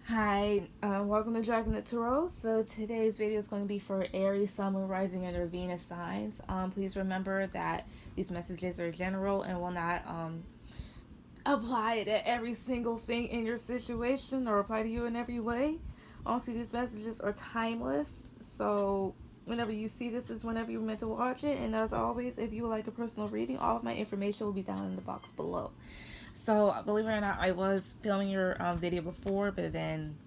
Hi, welcome to Dragonette Tarot. So today's video is going to be for Aries, Sun, Moon, Rising, and their Venus signs. Please remember that these messages are general and will not apply to every single thing in your situation or apply to you in every way. Also, these messages are timeless. So whenever you see this is whenever you're meant to watch it. And as always, if you would like a personal reading, all of my information will be down in the box below. So, believe it or not, I was filming your video before, but then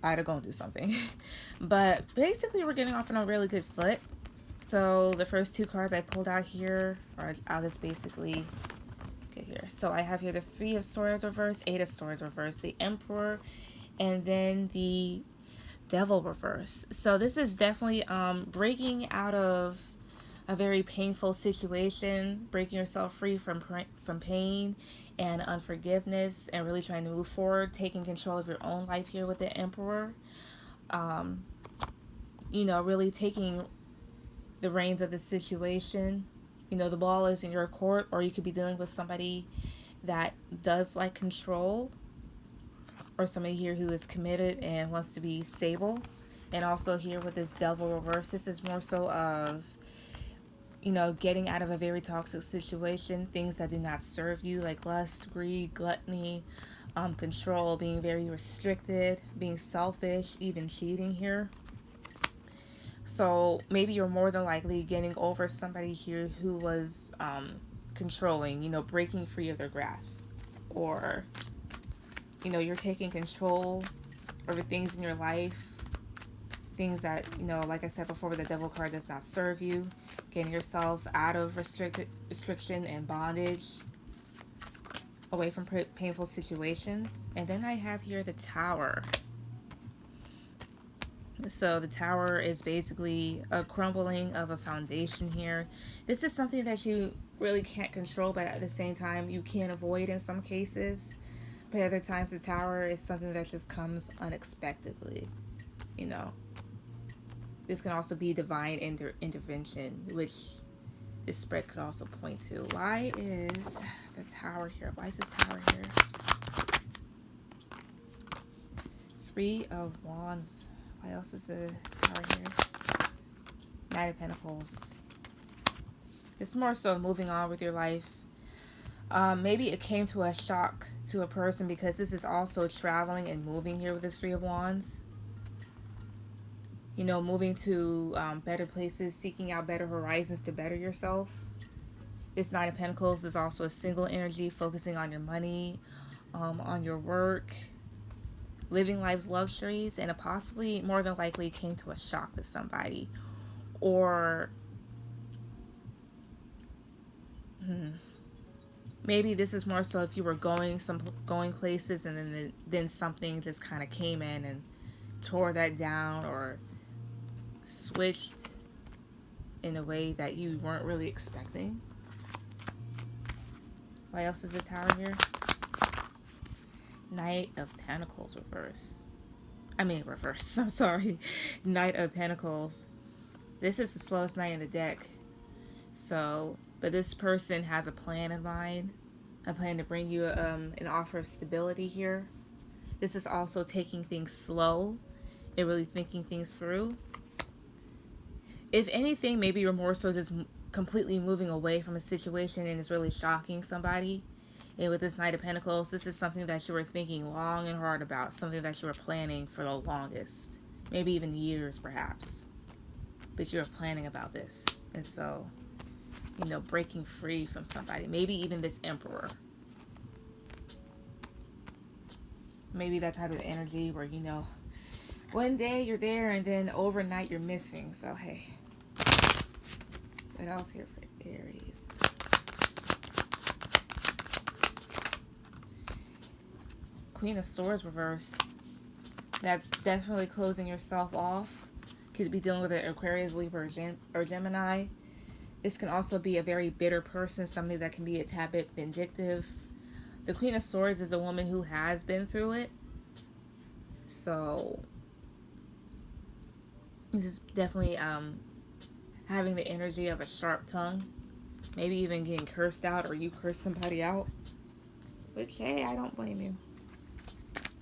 I had to go and do something. But basically, we're getting off on a really good foot. So, the first two cards I pulled out here, or I'll just basically get here. So, I have here the Three of Swords reverse, Eight of Swords reverse, the Emperor, and then the Devil reverse. So, this is definitely breaking out of a very painful situation, breaking yourself free from pain and unforgiveness, and really trying to move forward, taking control of your own life here with the Emperor. Really taking the reins of the situation. The ball is in your court, or you could be dealing with somebody that does like control, or somebody here who is committed and wants to be stable. And also here with this Devil reverse, this is more so of getting out of a very toxic situation, things that do not serve you, like lust, greed, gluttony, control, being very restricted, being selfish, even cheating here. So maybe you're more than likely getting over somebody here who was controlling, breaking free of their grasp. Or, you're taking control over things in your life, things that, like I said before, with the Devil card does not serve you, getting yourself out of restriction and bondage, away from painful situations. And then I have here the Tower. So the Tower is basically a crumbling of a foundation here. This is something that you really can't control, but at the same time you can avoid in some cases. But other times the Tower is something that just comes unexpectedly, This can also be divine intervention, which this spread could also point to. Why is the Tower here? Why is this Tower here? Three of Wands. Why else is the Tower here? Knight of Pentacles. It's more so moving on with your life. Maybe it came to a shock to a person because this is also traveling and moving here with this Three of Wands. Moving to better places, seeking out better horizons to better yourself. This Nine of Pentacles is also a single energy, focusing on your money, on your work, living life's luxuries, and it possibly, more than likely, came to a shock to somebody. Or maybe this is more so if you were going places and then something just kind of came in and tore that down, or switched in a way that you weren't really expecting. Why else is the Tower here? Knight of Pentacles reverse. I'm sorry. Knight of Pentacles. This is the slowest knight in the deck. So, but this person has a plan in mind. A plan to bring you an offer of stability here. This is also taking things slow and really thinking things through. If anything, maybe you're more so just completely moving away from a situation and it's really shocking somebody. And with this Knight of Pentacles, this is something that you were thinking long and hard about, something that you were planning for the longest, maybe even years perhaps. But you were planning about this. And so, breaking free from somebody, maybe even this Emperor. Maybe that type of energy where, one day you're there and then overnight you're missing. So, hey. What else here for Aries? Queen of Swords reverse. That's definitely closing yourself off. Could be dealing with an Aquarius, Libra, or Gemini. This can also be a very bitter person, somebody that can be a tad bit vindictive. The Queen of Swords is a woman who has been through it. So, this is definitely having the energy of a sharp tongue. Maybe even getting cursed out, or you curse somebody out. Which, hey, I don't blame you.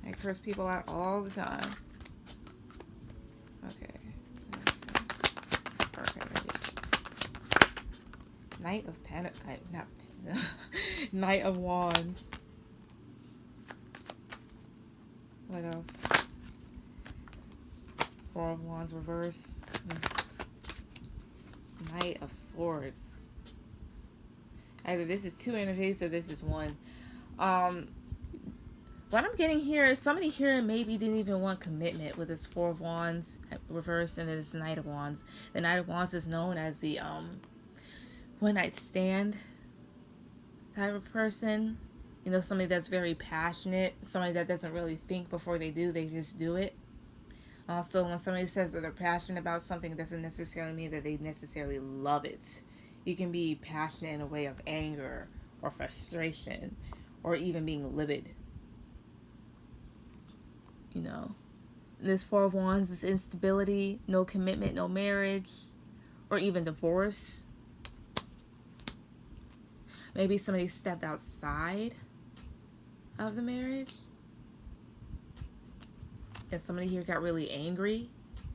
I curse people out all the time. Okay. Knight of Knight of Wands. What else? Four of Wands reverse. Knight of Swords. Either this is two energies or this is one. What I'm getting here is somebody here maybe didn't even want commitment with this Four of Wands reverse and this Knight of Wands. The Knight of Wands is known as the one night stand type of person. You know, somebody that's very passionate, somebody that doesn't really think before they do, they just do it. Also, when somebody says that they're passionate about something, it doesn't necessarily mean that they necessarily love it. You can be passionate in a way of anger or frustration or even being livid. You know, this Four of Wands is instability, no commitment, no marriage, or even divorce. Maybe somebody stepped outside of the marriage. And somebody here got really angry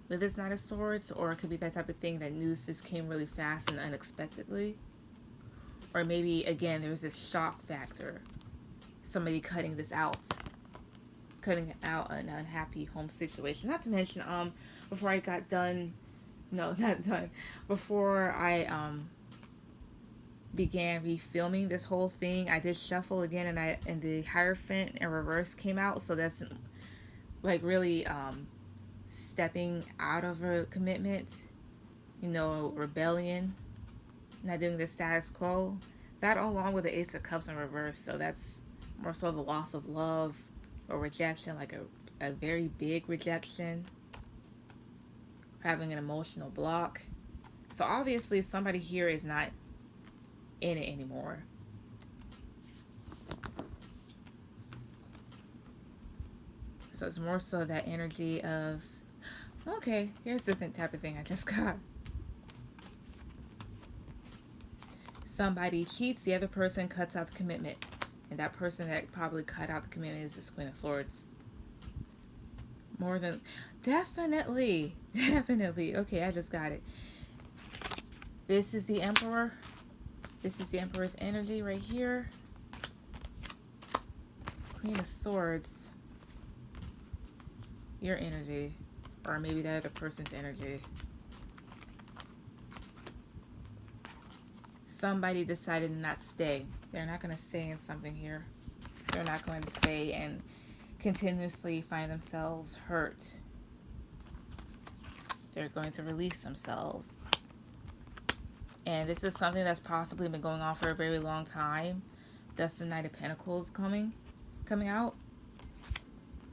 with this Knight of Swords. Or it could be that type of thing that news just came really fast and unexpectedly. Or maybe, again, there was this shock factor. Somebody cutting this out. Cutting out an unhappy home situation. Not to mention, before I got done, no, not done. Before I began refilming this whole thing, I did shuffle again, and the Hierophant in reverse came out. So that's like really stepping out of a commitment, you know, rebellion, not doing the status quo. That along with the Ace of Cups in reverse. So that's more so the loss of love or rejection, like a very big rejection, having an emotional block. So obviously somebody here is not in it anymore. So it's more so that energy of, okay, here's the type of thing I just got. Somebody cheats, the other person cuts out the commitment. And that person that probably cut out the commitment is this Queen of Swords. More than, definitely. Okay, I just got it. This is the Emperor. This is the Emperor's energy right here. Queen of Swords. Your energy, or maybe that other person's energy. Somebody decided to not stay. They're not going to stay in something here. They're not going to stay and continuously find themselves hurt. They're going to release themselves. And this is something that's possibly been going on for a very long time. That's the Knight of Pentacles coming out.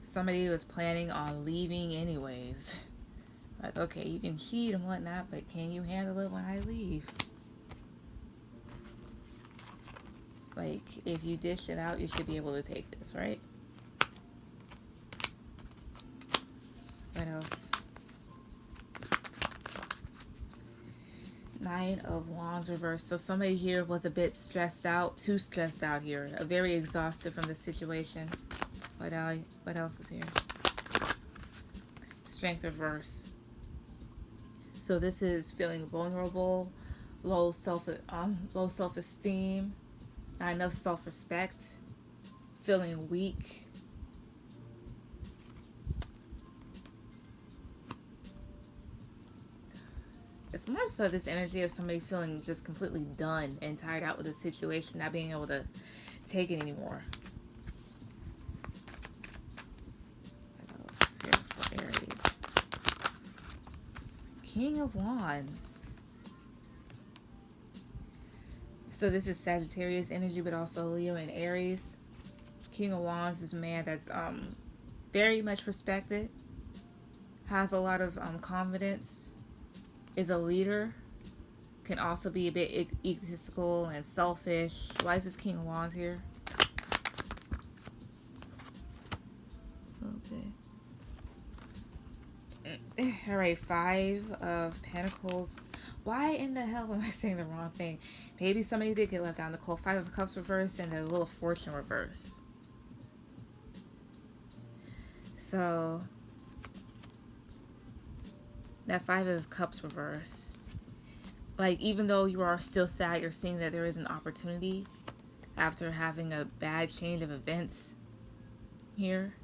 Somebody was planning on leaving anyways. Like, okay, you can cheat and whatnot, but can you handle it when I leave? Like, if you dish it out, you should be able to take this, right? What else? Nine of Wands reverse. So somebody here was a bit stressed out, too stressed out here. Very exhausted from the situation. What else is here? Strength reverse. So this is feeling vulnerable, low self-esteem, not enough self-respect, feeling weak. It's more so this energy of somebody feeling just completely done and tired out with the situation, not being able to take it anymore. Aries. King of Wands. So this is Sagittarius energy, but also Leo and Aries. King of Wands is a man that's very much respected, has a lot of confidence, is a leader, can also be a bit egotistical and selfish. Why is this King of Wands here? Okay. All right, Five of Pentacles. Why in the hell am I saying the wrong thing? Maybe somebody did get left out in the cold. Five of Cups reverse and the Wheel of Fortune reverse. So that Five of Cups reverse, like, even though you are still sad, you're seeing that there is an opportunity after having a bad change of events here,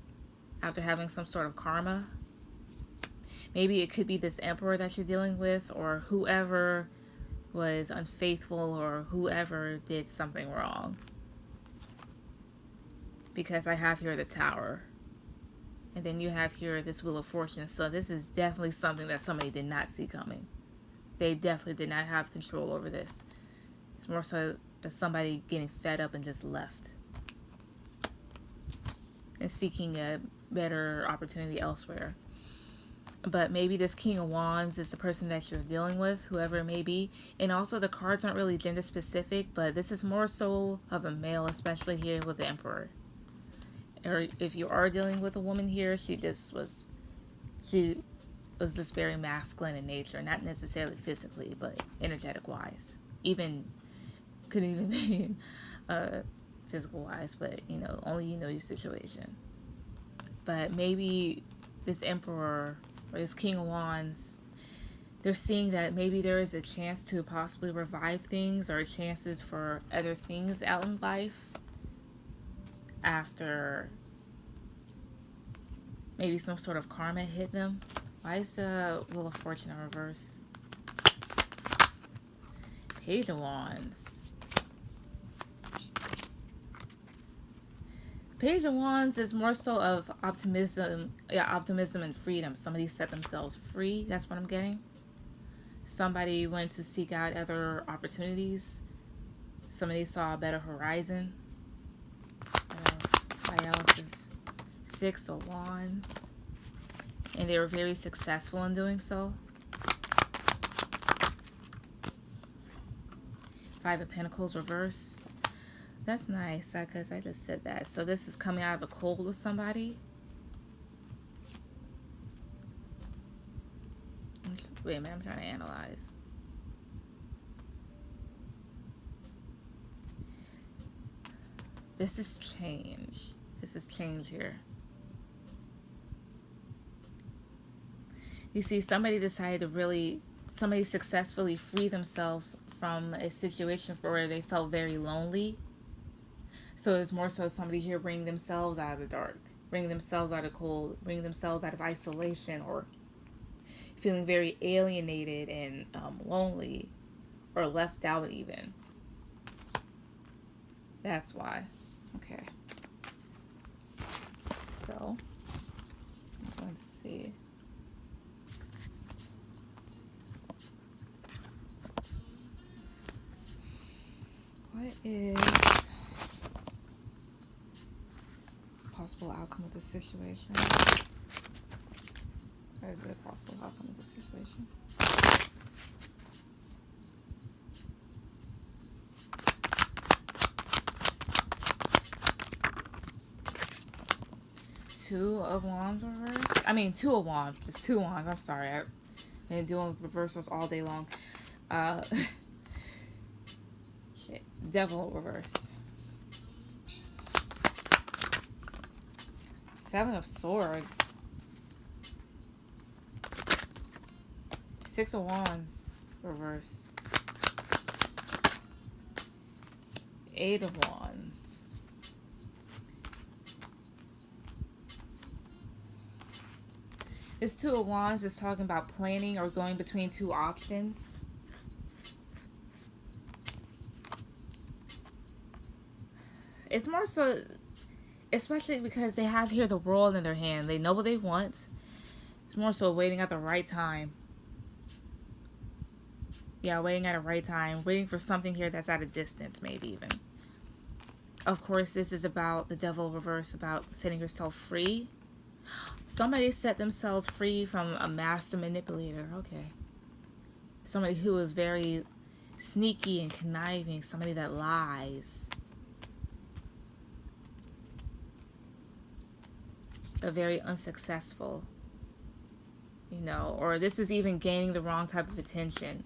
after having some sort of karma. Maybe it could be this emperor that you're dealing with, or whoever was unfaithful, or whoever did something wrong. Because I have here the Tower. And then you have here this Wheel of Fortune. So this is definitely something that somebody did not see coming. They definitely did not have control over this. It's more so as somebody getting fed up and just left. And seeking a better opportunity elsewhere. But maybe this King of Wands is the person that you're dealing with, whoever it may be. And also the cards aren't really gender specific, but this is more so of a male, especially here with the Emperor. Or if you are dealing with a woman here, she was just very masculine in nature, not necessarily physically, but energetic wise. Could even be physical wise, but only you know your situation. But maybe this Emperor or this King of Wands, they're seeing that maybe there is a chance to possibly revive things, or chances for other things out in life after maybe some sort of karma hit them. Why is the Wheel of Fortune in reverse? Page of Wands. Page of Wands is more so of optimism and freedom. Somebody set themselves free. That's what I'm getting. Somebody went to seek out other opportunities. Somebody saw a better horizon. What else is Six of Wands. And they were very successful in doing so. Five of Pentacles reverse. That's nice, because I just said that. So this is coming out of a cold with somebody. Wait a minute, I'm trying to analyze. This is change. This is change here. You see, somebody successfully free themselves from a situation where they felt very lonely. So it's more so somebody here bringing themselves out of the dark, bringing themselves out of cold, bringing themselves out of isolation, or feeling very alienated and lonely, or left out even. That's why. Okay. So, I'm going to see. What is possible outcome of the situation? What is the possible outcome of the situation? Two of Wands reverse? I mean, Two of Wands. Just Two Wands. I'm sorry. I've been dealing with reversals all day long. Shit. Devil reverse. Seven of Swords. Six of Wands reverse. Eight of Wands. This Two of Wands is talking about planning or going between two options. It's more so, especially because they have here the world in their hand. They know what they want. It's more so waiting at the right time. Yeah, waiting at a right time. Waiting for something here that's at a distance, maybe even. Of course, this is about the Devil reverse, about setting yourself free. Somebody set themselves free from a master manipulator. Okay. Somebody who is very sneaky and conniving. Somebody that lies. They're very unsuccessful. Or this is even gaining the wrong type of attention.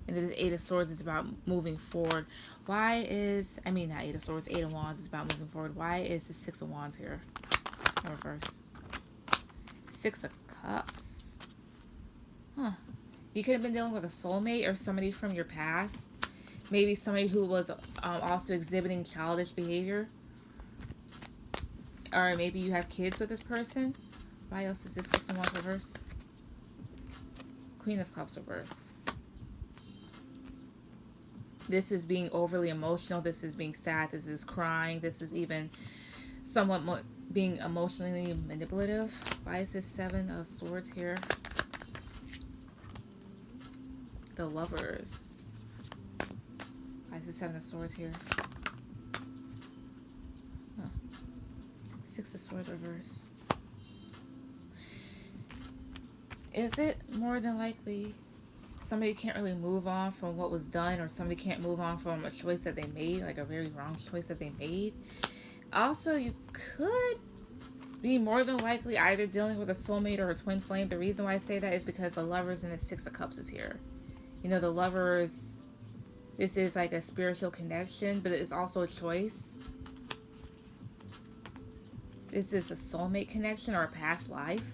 And the Eight of Swords is about moving forward. Not Eight of Swords, Eight of Wands is about moving forward. Why is the Six of Wands here in reverse? Six of Cups. Huh. You could have been dealing with a soulmate or somebody from your past. Maybe somebody who was also exhibiting childish behavior. Or maybe you have kids with this person. Why else is this 6 of Wands reverse? Queen of Cups reverse. This is being overly emotional. This is being sad. This is crying. This is even somewhat being emotionally manipulative. Why is this 7 of Swords here? The Lovers. Why is this 7 of Swords here? Huh. 6 of Swords reverse. Is it more than likely somebody can't really move on from what was done, or somebody can't move on from a choice that they made, like a very wrong choice that they made? Also, you could be more than likely either dealing with a soulmate or a twin flame. The reason why I say that is because the Lovers and the 6 of Cups is here. You know, the Lovers, this is like a spiritual connection, but it's also a choice. This is a soulmate connection or a past life.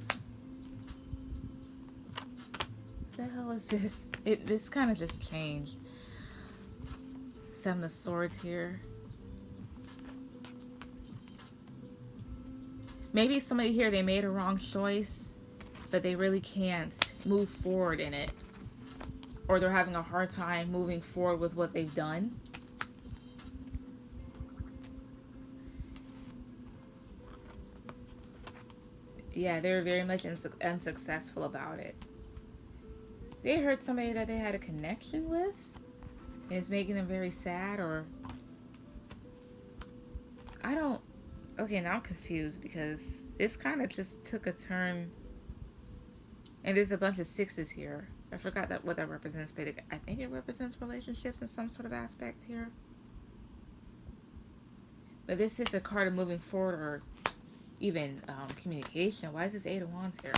What the hell is this? This kind of just changed. 7 of Swords here. Maybe somebody here, they made a wrong choice, but they really can't move forward in it. Or they're having a hard time moving forward with what they've done. Yeah, they're very much unsuccessful about it. They hurt somebody that they had a connection with, and it's making them very sad, or I don't. Okay, now I'm confused because this kind of just took a turn, and there's a bunch of 6s here. I forgot what that represents, but I think it represents relationships in some sort of aspect here. But this is a card of moving forward, or even communication. Why is this 8 of Wands here?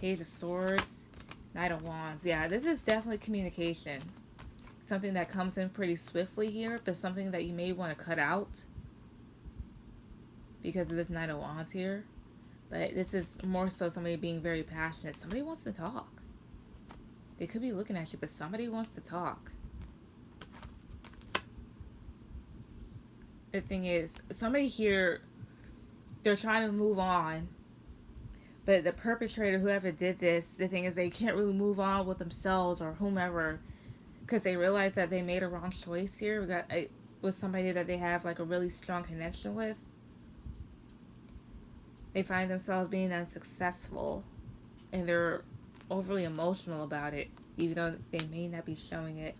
Page of Swords, Knight of Wands. Yeah, this is definitely communication. Something that comes in pretty swiftly here, but something that you may want to cut out because of this Knight of Wands here. But this is more so somebody being very passionate. Somebody wants to talk. They could be looking at you, but somebody wants to talk. The thing is, somebody here, they're trying to move on. But the perpetrator, whoever did this, the thing is they can't really move on with themselves or whomever, because they realize that they made a wrong choice here. We got with somebody that they have like a really strong connection with. They find themselves being unsuccessful, and they're overly emotional about it, even though they may not be showing it.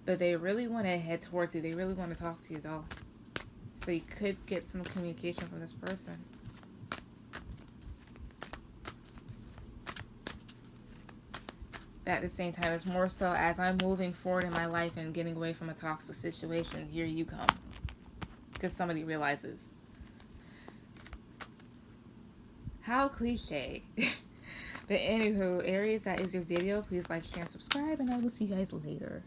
But they really want to head towards you. They really want to talk to you, though. So you could get some communication from this person. But at the same time, it's more so as I'm moving forward in my life and getting away from a toxic situation, here you come. Because somebody realizes. How cliche. But anywho, Aries, that is your video. Please like, share, and subscribe, and I will see you guys later.